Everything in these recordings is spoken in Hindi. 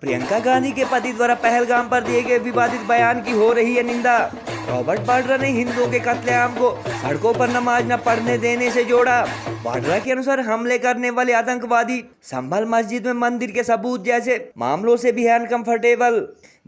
प्रियंका गांधी के पति द्वारा पहलगाम पर दिए गए विवादित बयान की हो रही है निंदा। रॉबर्ट वाड्रा ने हिंदुओं के कत्लेआम को सड़कों पर नमाज न पढ़ने देने से जोड़ा। वाड्रा के अनुसार हमले करने वाले आतंकवादी संभल मस्जिद में मंदिर के सबूत जैसे मामलों से भी है अनकंफर्टेबल।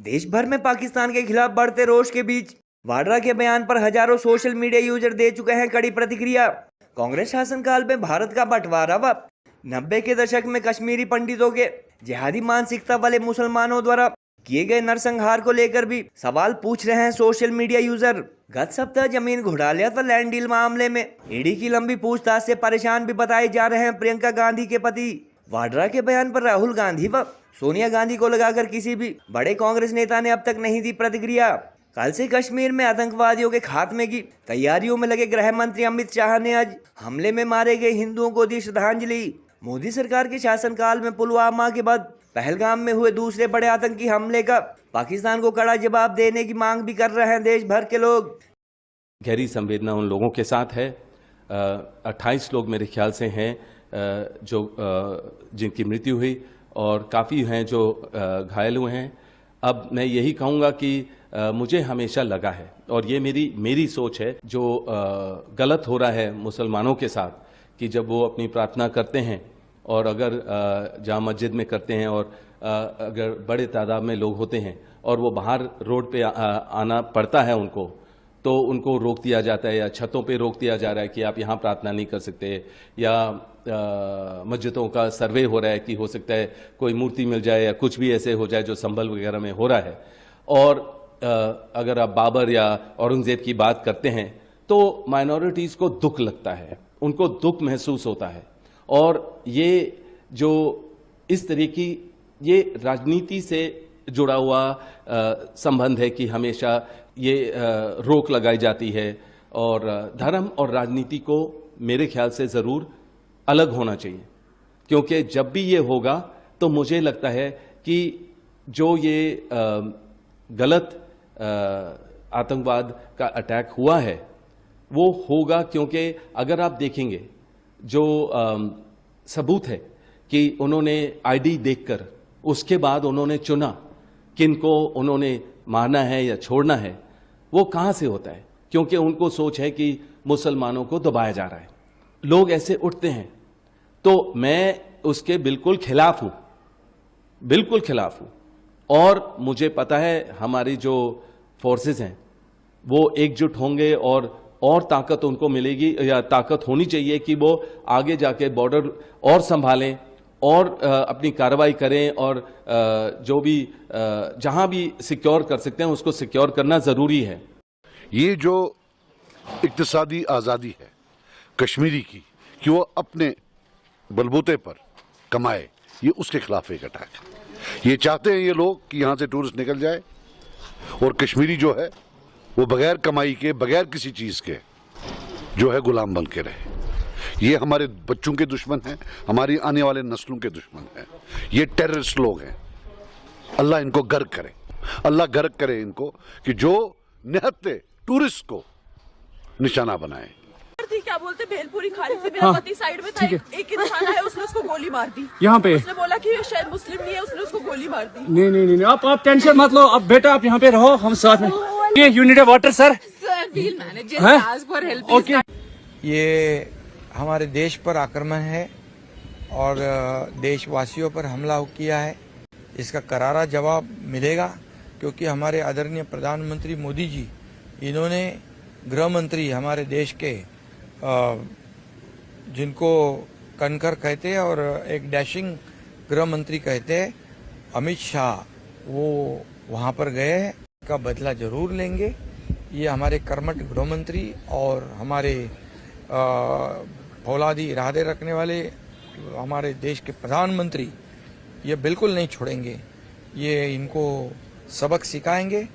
देश भर में पाकिस्तान के खिलाफ बढ़ते रोष के बीच वाड्रा के बयान पर हजारों सोशल मीडिया यूजर दे चुके हैं कड़ी प्रतिक्रिया। कांग्रेस शासनकाल में भारत का बंटवारा व 90 के दशक में कश्मीरी पंडितों के जिहादी मानसिकता वाले मुसलमानों द्वारा किए गए नरसंहार को लेकर भी सवाल पूछ रहे हैं सोशल मीडिया यूजर। गत सप्ताह जमीन घोटाले व लैंड डील मामले में ईडी की लंबी पूछताछ से परेशान भी बताए जा रहे हैं प्रियंका गांधी के पति। वाड्रा के बयान पर राहुल गांधी व सोनिया गांधी को लगाकर किसी भी बड़े कांग्रेस नेता ने अब तक नहीं दी प्रतिक्रिया। कल से कश्मीर में आतंकवादियों के खात्मे की तैयारियों में लगे गृह मंत्री अमित शाह ने आज हमले में मारे गए हिंदुओं को दी श्रद्धांजलि। मोदी सरकार के शासनकाल में पुलवामा के बाद पहलगाम में हुए दूसरे बड़े आतंकी हमले का पाकिस्तान को कड़ा जवाब देने की मांग भी कर रहे हैं देश भर के लोग। गहरी संवेदना उन लोगों के साथ है। 28 लोग मेरे ख्याल से हैं जो जिनकी मृत्यु हुई और काफ़ी हैं जो घायल हुए हैं। अब मैं यही कहूँगा कि मुझे हमेशा लगा है और ये मेरी सोच है, जो गलत हो रहा है मुसलमानों के साथ कि जब वो अपनी प्रार्थना करते हैं और अगर जामा मस्जिद में करते हैं और अगर बड़े तादाद में लोग होते हैं और वो बाहर रोड पे आना पड़ता है उनको, तो उनको रोक दिया जाता है या छतों पे रोक दिया जा रहा है कि आप यहाँ प्रार्थना नहीं कर सकते, या मस्जिदों का सर्वे हो रहा है कि हो सकता है कोई मूर्ति मिल जाए या कुछ भी ऐसे हो जाए जो संभल वगैरह में हो रहा है। और अगर आप बाबर या औरंगजेब की बात करते हैं तो माइनॉरिटीज़ को दुख लगता है, उनको दुख महसूस होता है। और ये जो इस तरह की ये राजनीति से जुड़ा हुआ संबंध है कि हमेशा ये रोक लगाई जाती है, और धर्म और राजनीति को मेरे ख्याल से ज़रूर अलग होना चाहिए, क्योंकि जब भी ये होगा तो मुझे लगता है कि जो ये गलत आतंकवाद का अटैक हुआ है वो होगा, क्योंकि अगर आप देखेंगे जो सबूत है कि उन्होंने आईडी देखकर उसके बाद उन्होंने चुना किनको उन्होंने मारना है या छोड़ना है, वो कहाँ से होता है? क्योंकि उनको सोच है कि मुसलमानों को दबाया जा रहा है। लोग ऐसे उठते हैं तो मैं उसके बिल्कुल खिलाफ हूँ, बिल्कुल खिलाफ हूँ। और मुझे पता है हमारी जो फोर्सेस हैं वो एकजुट होंगे और ताकत उनको मिलेगी या ताकत होनी चाहिए कि वो आगे जाके बॉर्डर और संभालें और अपनी कार्रवाई करें, और जो भी जहां भी सिक्योर कर सकते हैं उसको सिक्योर करना ज़रूरी है। ये जो इक्तिसादी आज़ादी है कश्मीरी की कि वो अपने बलबूते पर कमाए, ये उसके खिलाफ एक अटैक है। ये चाहते हैं ये लोग कि यहाँ से टूरिस्ट निकल जाए और कश्मीरी जो है वो बगैर कमाई के, बगैर किसी चीज़ के जो है गुलाम बन के रहे। ये हमारे बच्चों के दुश्मन हैं, हमारी आने वाले नस्लों के दुश्मन हैं। ये टेररिस्ट लोग हैं। अल्लाह इनको गर्क करे, अल्लाह गर्क करे इनको कि जो निहत्ते टूरिस्ट को निशाना बनाए। क्या बोलते भेलपुरी खाने से मेरा पति साइड में था, एक इंसान आया उसने उसको गोली मार दी। यहाँ पे उसने बोला कि शायद मुस्लिम नहीं है, उसने उसको गोली मार दी। नहीं, आप टेंशन मत लो। अब बेटा आप यहाँ पे रहो, हम साथ में। ये यूनिट वाटर सर, ओके। ये हमारे देश पर आक्रमण है और देशवासियों पर हमला किया है। इसका करारा जवाब मिलेगा, क्योंकि हमारे आदरणीय प्रधानमंत्री मोदी जी, इन्होंने गृह मंत्री हमारे देश के जिनको कनकर कहते हैं और एक डैशिंग गृह मंत्री कहते हैं, अमित शाह, वो वहाँ पर गए हैं। का बदला जरूर लेंगे। ये हमारे कर्मठ गृह मंत्री और हमारे फौलादी इरादे रखने वाले हमारे देश के प्रधानमंत्री ये बिल्कुल नहीं छोड़ेंगे। ये इनको सबक सिखाएंगे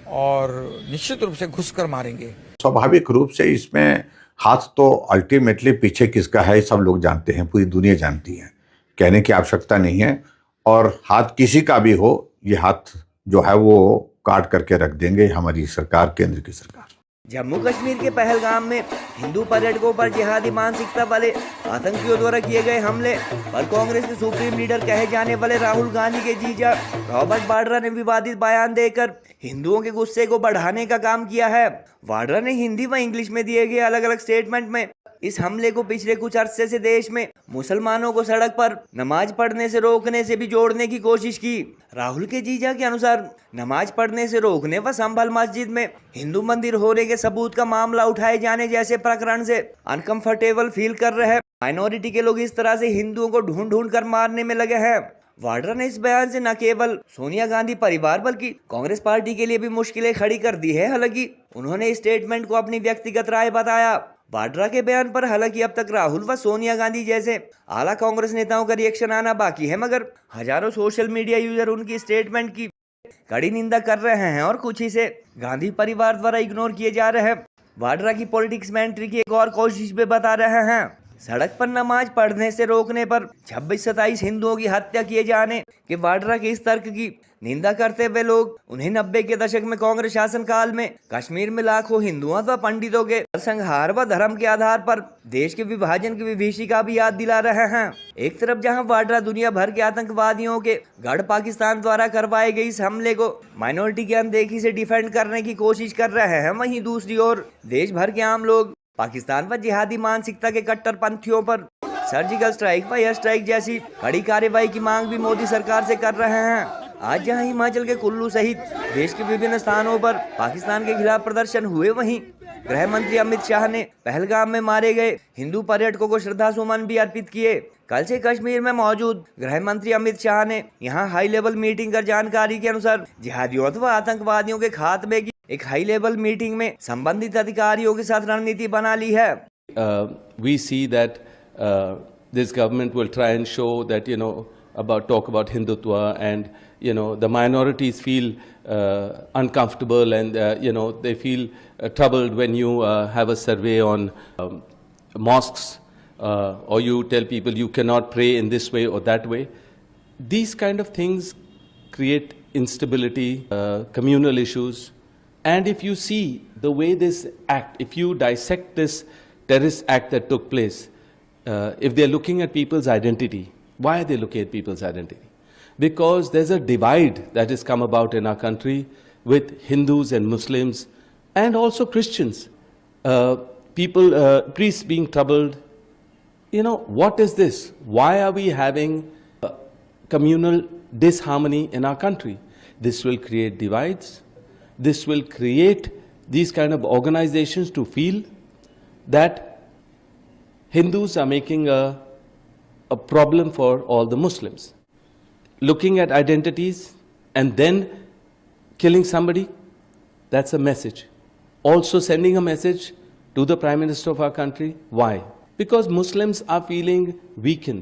और निश्चित रूप से घुसकर मारेंगे। स्वाभाविक रूप से इसमें हाथ तो अल्टीमेटली पीछे किसका है सब लोग जानते हैं, पूरी दुनिया जानती है, कहने की आवश्यकता नहीं है। और हाथ किसी का भी हो, ये हाथ जो है वो काट करके रख देंगे हमारी सरकार, केंद्र की सरकार। जम्मू कश्मीर के पहलगाम में हिंदू पर्यटकों पर जिहादी मानसिकता वाले आतंकियों द्वारा किए गए हमले पर कांग्रेस के सुप्रीम लीडर कहे जाने वाले राहुल गांधी के जीजा रॉबर्ट वाड्रा ने विवादित बयान देकर हिंदुओं के गुस्से को बढ़ाने का काम किया है। वाड्रा ने हिंदी व इंग्लिश में दिए गए अलग अलग स्टेटमेंट में इस हमले को पिछले कुछ अरसे से देश में मुसलमानों को सड़क पर नमाज पढ़ने से रोकने से भी जोड़ने की कोशिश की। राहुल के जीजा के अनुसार नमाज पढ़ने से रोकने व संभल मस्जिद में हिंदू मंदिर होने के सबूत का मामला उठाए जाने जैसे प्रकरण से अनकंफर्टेबल फील कर रहे माइनॉरिटी के लोग इस तरह से हिंदुओं को ढूंढ ढूंढ कर मारने में लगे हैं। वाड्रा ने इस बयान से न केवल सोनिया गांधी परिवार बल्कि कांग्रेस पार्टी के लिए भी मुश्किलें खड़ी कर दी है। हालांकि उन्होंने इस स्टेटमेंट को अपनी व्यक्तिगत राय बताया। वाड्रा के बयान पर हालांकि अब तक राहुल व सोनिया गांधी जैसे आला कांग्रेस नेताओं का रिएक्शन आना बाकी है, मगर हजारों सोशल मीडिया यूजर उनकी स्टेटमेंट की कड़ी निंदा कर रहे हैं और कुछ इसे गांधी परिवार द्वारा इग्नोर किए जा रहे हैं। वाड्रा की पॉलिटिक्स में एंट्री की एक और कोशिश भी बता रहे हैं। सड़क पर नमाज पढ़ने से रोकने पर 26-27 हिंदुओं की हत्या किए जाने के वाड्रा के इस तर्क की निंदा करते हुए लोग उन्हें 90 के दशक में कांग्रेस शासन काल में कश्मीर में लाखों हिंदुओं व पंडितों के संहार व धर्म के आधार पर देश के विभाजन की विभीषिका भी याद दिला रहे हैं। एक तरफ जहां वाड्रा दुनिया भर के आतंकवादियों के गढ़ पाकिस्तान द्वारा करवाए गए इस हमले को माइनॉरिटी की अनदेखी से डिफेंड करने की कोशिश कर रहे हैं, वहीं दूसरी ओर देश भर के आम लोग पाकिस्तान व जिहादी मानसिकता के कट्टरपंथियों पर सर्जिकल स्ट्राइक व एयर स्ट्राइक जैसी कड़ी कार्रवाई की मांग भी मोदी सरकार से कर रहे हैं। आज जहां हिमाचल के कुल्लू सहित देश के विभिन्न स्थानों पर पाकिस्तान के खिलाफ प्रदर्शन हुए, वहीं गृह मंत्री अमित शाह ने पहलगाम में मारे गए हिंदू पर्यटकों को श्रद्धा सुमन भी अर्पित किए। कल से कश्मीर में मौजूद गृह मंत्री अमित शाह ने यहां हाई लेवल मीटिंग कर जानकारी के अनुसार जिहादियों व आतंकवादियों के खात्मे की एक हाई लेवल मीटिंग में संबंधित अधिकारियों के साथ रणनीति बना ली है। We see that this government will try and show that, talk about Hindutva, and the minorities feel uncomfortable, and they feel troubled when you have a survey on mosques, or you tell people you cannot pray in this way or that way. These kind of things create instability, communal issues. And if you see the way this act, if you dissect this terrorist act that took place, if they're looking at people's identity, why are they looking at people's identity? Because there's a divide that has come about in our country with Hindus and Muslims and also Christians. Priests being troubled. What is this? Why are we having communal disharmony in our country? This will create divides. This will create these kind of organizations to feel that Hindus are making a problem for all the Muslims. Looking at identities and then killing somebody, that's a message. Also sending a message to the Prime Minister of our country. Why? Because Muslims are feeling weakened.